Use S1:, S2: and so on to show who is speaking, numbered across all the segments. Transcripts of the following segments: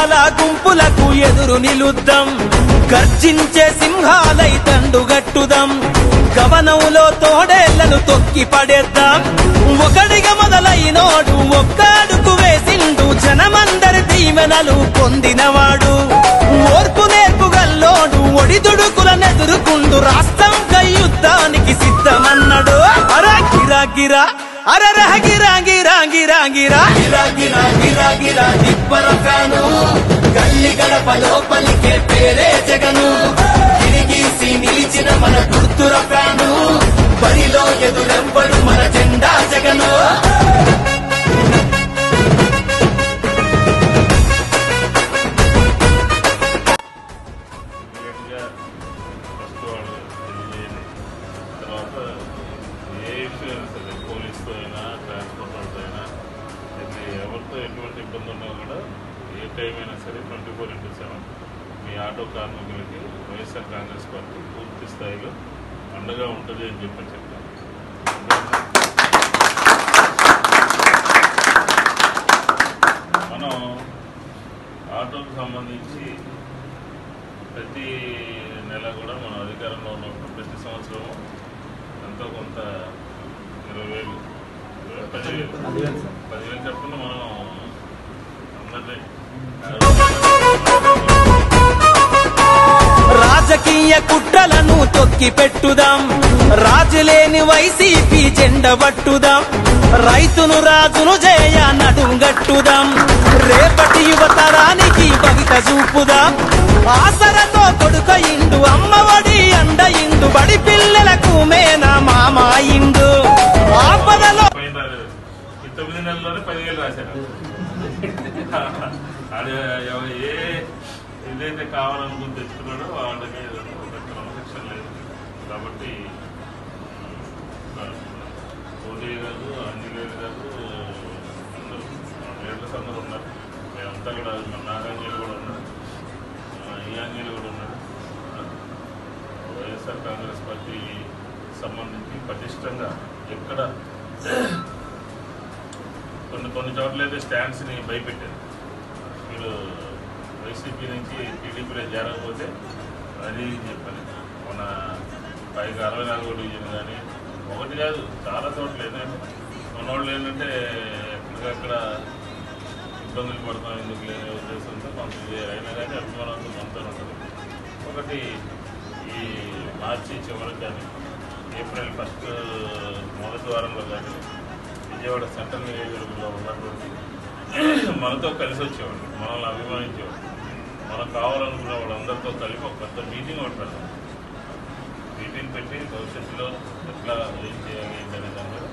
S1: సింగాల గుంపులకు ఎదురు నిలుద్దాం గర్జించే సింహాలై తండుగట్టుదాం గమనంలో తోడేళ్లను తొక్కి పడేద్దాం ఒకడిగా మొదలైనోడు ఒక్కడుకు వేసిండు జనమందరి దీవెనలు పొందినవాడు ఓర్పు నేర్పుగల్లోడు ఒడిదుడుకులనెదురుకుండు రాష్ట్రం యుద్ధానికి సిద్ధమన్నాడు అరా గిరా గిరా అరరహ గిరా గిరా గిరా గిరా గిరా గిరా గిరా గిరా దిబ్బరకాను గల్లి గడప లోపలికే పేరే జగను గిరిగీసి నిలిచిన మన గుర్తురకాను బరిలో ఎదురెవ్వడు మన జెండా జగను
S2: ఎటువంటి ఇబ్బంది ఉన్నా కూడా ఏ టైం అయినా సరే 24/7 మీ ఆటో కార్మికులకి వైఎస్ఆర్ కాంగ్రెస్ పార్టీ పూర్తి స్థాయిలో అండగా ఉంటుంది అని చెప్పాను. మనం ఆటోకు సంబంధించి ప్రతి నెల కూడా మనం అధికారంలో ఉన్నప్పుడు ప్రతి సంవత్సరము ఎంతో కొంత 20,000 10,000 చెప్పకుండా మనం అందరినీ
S1: రాజకీయ కుట్రలను తొక్కి పెట్టుదాం రాజులేని వైసీపీ జెండ పట్టుదాం రైతును రాజును జయ నడుంగట్టుదాం రేపటి యువతరానికి భవిత చూపుదాం ఆసరతో కొడుకయిండు అమ్మఒడి అండయిండు బడి పిల్లలకు మేనా మామాయిండు ఆపదలో
S2: 9 నెలల్లోనే 10,000 రాశారు. ఏ ఏదైతే కావాలనుకుని తెచ్చుకున్నాడో వాళ్ళకి క్రమశిక్షణ లేదు కాబట్టి పోటీ గారు ఆంజనేయులు గారు అందరూ లీడర్స్ అందరూ ఉన్నారు. మేమంతా కూడా మన నాగాంజీలు కూడా ఉన్నారు, ఈ ఆంజనేయులు కూడా ఉన్నారు. వైఎస్ఆర్ కాంగ్రెస్ పార్టీ సంబంధించి పటిష్టంగా ఎక్కడ కొన్ని చోట్ల అయితే స్టాండ్స్ని భయపెట్టారు. మీరు వైసీపీ నుంచి టీడీపీలో చేరకపోతే అది చెప్పాలి. మన పైగా 64 డివిజన్ కానీ ఒకటి కాదు చాలా చోట్ల ఏంటంటే మన వాళ్ళు ఏంటంటే ఎక్కడికక్కడ ఇబ్బందులు పడతాం ఎందుకు లేని ఉద్దేశంతో కొంత అయినా కానీ అభిమానంతో మనతో ఉంటుంది. ఒకటి ఈ మార్చి చివరికి కానీ ఏప్రిల్ 1st మొదటి వారంలో కానీ విజయవాడ సెంట్రల్ నియోజకవర్గంలో ఉన్నటువంటి మనతో కలిసి వచ్చేవాళ్ళు, మనల్ని అభిమానించేవాళ్ళు, మనకు కావాలనుకున్న వాళ్ళందరితో కలిపి ఒక పెద్ద మీటింగ్ ఒకటి పెడతాం. మీటింగ్ పెట్టి భవిష్యత్తులో ఎట్లా ఏం చేయాలి ఏంటనే దాని మీద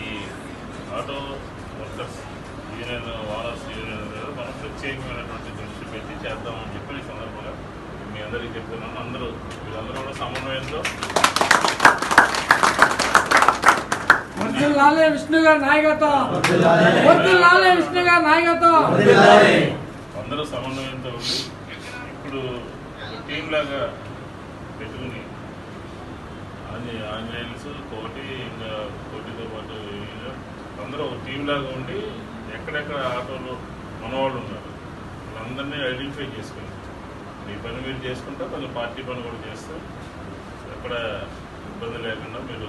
S2: ఈ auto workers union owners union మీద మనం ప్రత్యేకమైనటువంటి దృష్టి పెట్టి చేద్దామని చెప్పి ఈ సందర్భంగా మీ అందరికీ చెప్తున్నాను. అందరూ వీళ్ళందరూ కూడా సమన్వయంతో
S3: విష్ణు గారి నాయకత్వం, విష్ణు గారి నాయకత్వం
S2: అందరూ సమన్వయంతో ఉండి ఇప్పుడు ఒక టీం లాగా పెట్టుకుని ఆంజనేయుల్స్ కోటి ఇంకా కోటితో పాటు అందరూ ఒక టీం లాగా ఉండి ఎక్కడెక్కడ ఆటోలు మనవాళ్ళు ఉన్నారు వాళ్ళందరినీ ఐడెంటిఫై చేసుకుని మీ పని మీరు చేసుకుంటా కొంచెం పార్టీ పని కూడా చేస్తూ ఎక్కడ ఇబ్బంది లేకుండా మీరు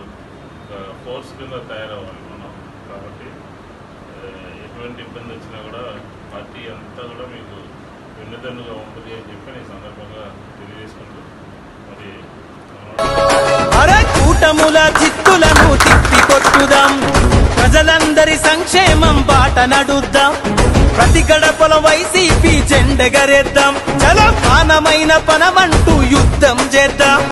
S2: ఒక ఫోర్స్ కింద తయారవ్వాలి మనం. కాబట్టి ఎటువంటి ఇబ్బంది వచ్చినా కూడా పార్టీ అంతా కూడా మీకు వెన్నుదన్నుగా ఉంటుంది అని చెప్పి ఈ సందర్భంగా తెలియజేసుకుంటూ మరి
S1: కూటముల చిత్తులను తిప్పి కొట్టుదాం ప్రజలందరి సంక్షేమం బాట నడుద్దాం ప్రతి గడపల వైసీపీ జెండెగరేద్దాం చలో ప్రాణమైన పనమంటూ యుద్ధం చేద్దాం.